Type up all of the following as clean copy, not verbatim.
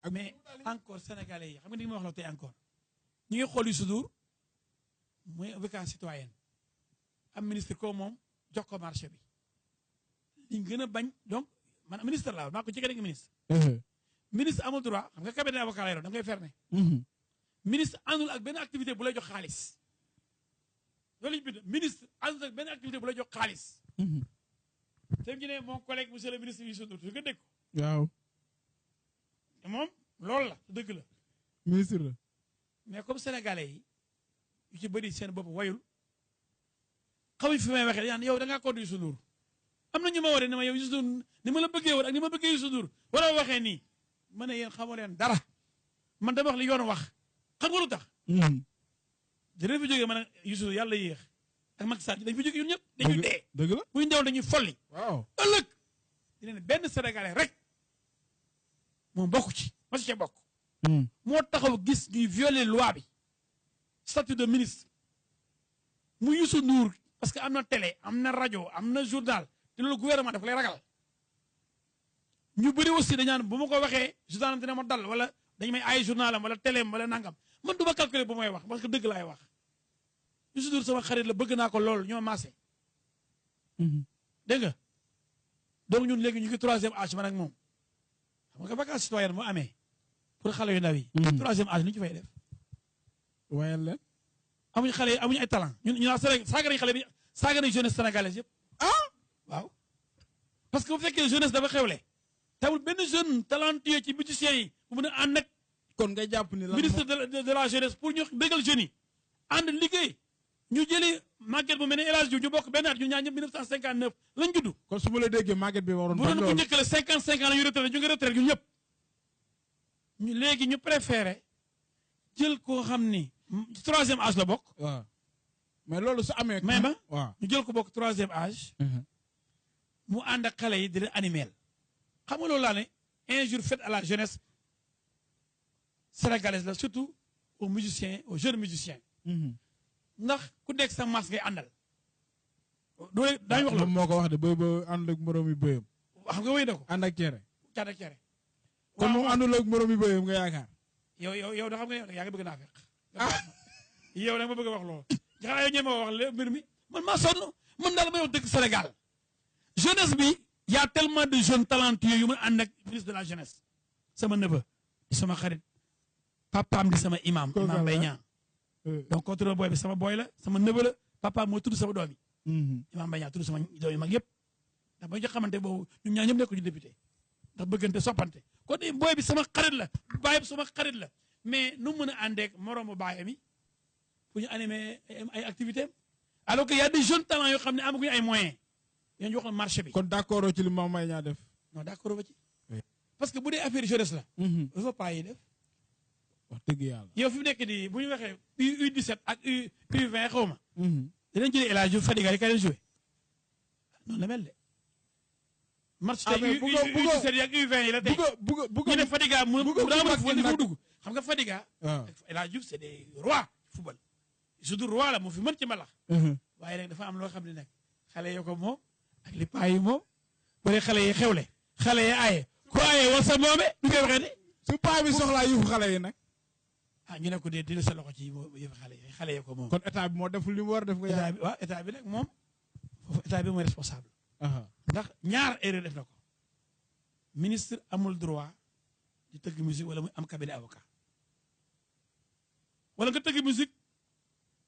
mais encore sénégalais yi xam nga ni ma wax la tey encore ñu ngi xool Youssou Ndour muy vacances citoyennes am ministre ko moom jox ko marché bi liñ gën a bañ donc man ministre laa maa ko jege nekk ministre. ministre amul droit xam nga cabinet avocat la yoroon da ngay fermer. ministre àndul ak benn activité bu lay jox xaalis loolu lañu bind ministre àndul ak benn activité bu lay jox xaalis. te ñu ne mon collègue monsieur le ministre Youssou Ndour nga dégg ko. waaw. moom loolu la dëgg la. ministre la. mais comme sénégalais yi yu ci bëri seen bopp wayul xamuñ fi may waxee dañu naan yow da ngaa contre Youssou Ndour am na ñu ma waree ne ma yow Youssou Ndour ni ma la bëggee woon ak ni ma bëggee Youssou Ndour wala waxee nii ma ne yéen xamoo leen dara man dama wax li yoon wax xam nga lu tax. dinañ fi jógee man ak Youssou yàlla yéex ak Macky Sall dañ fi jógee ñun ñëpp. dañuy dee dëgg la bu ñu deewoon dañuy folli. waaw ëllëg dinañ benn sénégalais rek moom bokk ci masu cee bokk. moo taxaw gis ñuy violer loi bi statut de ministre mu Youssou Ndour parce que am na télé am na rajo am na journal te loolu gouvernement dafa lay ragal ñu bëri aussi dañu naan bu ma ko waxee journal dina ma dal wala dañu may ay journalam wala téléem wala nangam man du ma calculer bu may wax parce que dëgg laay wax Youssou Ndour sama xarit la bëgg naa ko lool ñoo maase. dégg nga donc ñun léegi ñu ngi troisième âge man ak moom xam nga vacances citoyennes mu amee. pour xale yu ndaw yi. troisième âge ni ñu ci fay def. wayal leen. amuñu xale yi amuñu ay talent ñun ñu naan saaga nañu xale bi saaga nañu jeunesse sénégalaise yëpp. waaw. parce que bu fekkee jeunesse dafa xewle. tamul benn jeune talentueux ci musiciens yi bu mën a ànd ak. kon nga jàpp ni lan ministre de la jeunesse pour ñu bégal jeunes yi. ànd liggéey ñu jëli màgget bu mel ne El Hadj Diouf ñu bokk benn at ñu ñaar ñëpp 1959 lañ judd. kon su ma la déggee màgget bi waroon. bu doon bu njëkk la 55 ans la ñu retraité ñu ngi retraité ñun ñëpp. ñu léegi ñu préféré jël koo xam ni troisième âge la bokk. waaw mais loolu su amee. mais ba waaw ñu jël ko bokk troisième âge. mu ànd ak xale yi di leen animel. xam nga loolu laa ne injure faite à la jeunesse sénégalaise la surtout aux musiciens aux jeunes musiciens. ndax ku nekk sa mas ngay àndal. doo daañu wax loolu moo ko wax de bëy ba ànd ak moroomi bëyam. xam nga wéy na ko. ànd ak cere. caat ak cere. kon moom àndul ak moroomi bëyam nga yaakaar. yow da xam nga yow yaa ngi bëgg naa fekk. yow da nga ma bëgg a wax loolu. xanaa yow ñeme ma wax le mbir mi man maa sonn man daal may wax dëgg Sénégal. jeunesse bi y a tellement de jeunes talentueux yu mën a ànd ak ministre de la jeunesse. sama neveu di sama xarit papaam di sama imam imam Mbaye Niang. donc contrôle booy bi sama booy la sama neveu la papaam moo tudd sama doom yi. imam Mbaye Niang tudd sama doom yi mag yëpp. ndax ba ñu xamante boobu ñun ñaar ñëpp nekkuñu député. ndax bëggante soppante kon booy bi sama xarit la baay bi sama xarit la mais nu mu mën a àndeek moroomu baayam yi pour ñu animer ay activités alors que y a des jeunes talents yoo xam ne amaguñu ay moyens yéen ñu waxoon marché bi. kon d'accord ci li Mame Mbaye Niang def. non d'accord ba ci. parce que bu dee affaire jeunesse la. dafa paa yi def. wax dëgg yàlla. yow fi mu nekk nii bu ñu waxee U17 ak U20 xaw ma. dinañ jëlee El Hadj Diouf Fadiga yi kay leen joué noonu la mel de. match tey U17 yi ak U20 yi la tey. ñu ne Fadiga mu dugg xam nga Fadiga. waaw El Hadj Diouf c'est des rois football. surtout roi la mu fi mën ci mbalax. waaye nag dafa am loo xam ne nag xale yoo ko moom ak li paa yi moom. bu dee xale yi xewle. xale yi aaye ku aaye war sa moome du koy waxee de. su paa bi soxlaa yëfu xale yi nag. ñu ne ko dee dina sa loxo ci yëfu xale yi ko moom. kon état bi moo deful li mu war a def. état bi waaw état bi nag moom foofu état bi mooy responsable. ndax ñaar erreur def na ko ministre amul droit di tëgg musique wala muy am cabinet avocat wala nga tëgg musique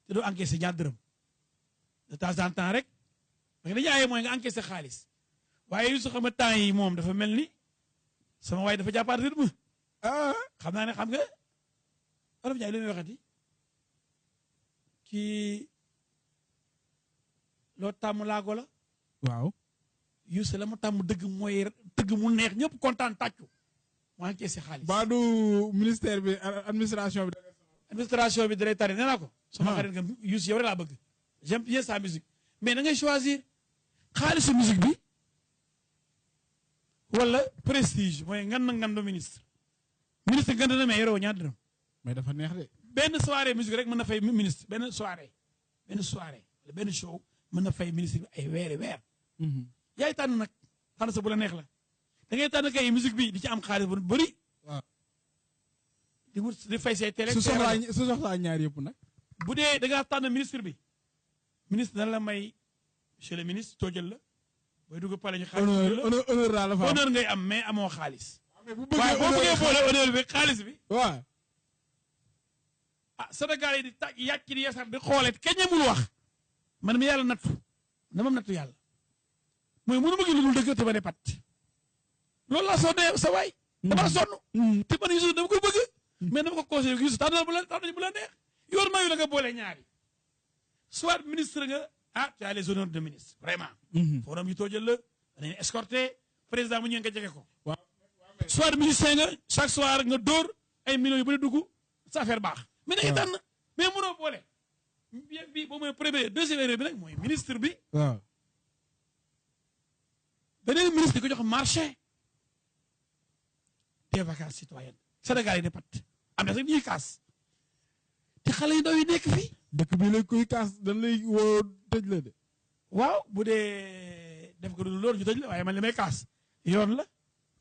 te doo encaissé ñaar dërëm de temps en temps rek parce que dañuy aaye mooy nga encaissé xaalis waaye yu su xam temps yi moom dafa mel ni sama waay dafa jàppaat rythme xam naa ne xam nga olof Ndiaye li muy waxati kii loo tàmm laago la waaw Youssou la mu tàmm dëgg mooy dëgg mu neex ñëpp kontaan tàccu mu encaissé xaalis. ba du ministère bi administration bi. administration bi dalay tari nee naa ko. sama xarit nga Youssou yow rek laa bëgg. j'aime bien sa musique mais da ngay choisir xaalisu musique bi wala prestige mooy ngan na ngan do ministre. ministre ngan na mais yoroo ñaar dërëm. mais dafa neex de. benn soirée musique rek mën na fay ministre benn soirée wala benn show mën na fay ministre bi ay weeri weer. yaay tànn nag tànn sa bu la neex la da ngay tànn kay musique bi di ci am xaalis bu bëri. waaw di wut di fay say télé. su soxlaa ñaar yëpp nag. bu dee da ngaa tànn ministre bi ministre dana la may monsieur le ministre toojal la booy dugg pale ñu xaalis honneur daal la fa honneur ngay am mais amoo xaalis. bu waaye boo bëggee boole honneur bi xaalis bi. waaw. ah Sénégal yi di tàj yàcc di yasar di xoolee kenn ñemul wax man mi yàlla nattu dama nattu yàlla mooy mënu ma gis lu dul dëgg te ba ne pat loolu laa sonnee sa waay. dama sonn. te man Youssou dama ko bëgg. mais dama ko conseillé Youssou tànnal bu la neex yoon mayu la nga boole ñaari soit ministre nga tu as les honneurs de ministre vraiment. forum yi toojal la danañ escorté président mu ñëw nga jege ko. waaw soit musicien nga chaque soir nga dóor ay millions yu bëri dugg sa affaire baax. mais da ngay tànn mais mënoo boole. bi boo mooy premier deuxième erreur bi nag mooy ministre bi. waaw. beneen ministre di ko jox marché des vacances citoyennes Sénégal yi ne pat am na sax ñuy kaas te xale yu ndaw yi nekk fii. dëkk bi la kuy kaas dañ lay woo tëj la de. waaw bu dee def ko loolu ñu tëj la waaye man li may kaas yoon la.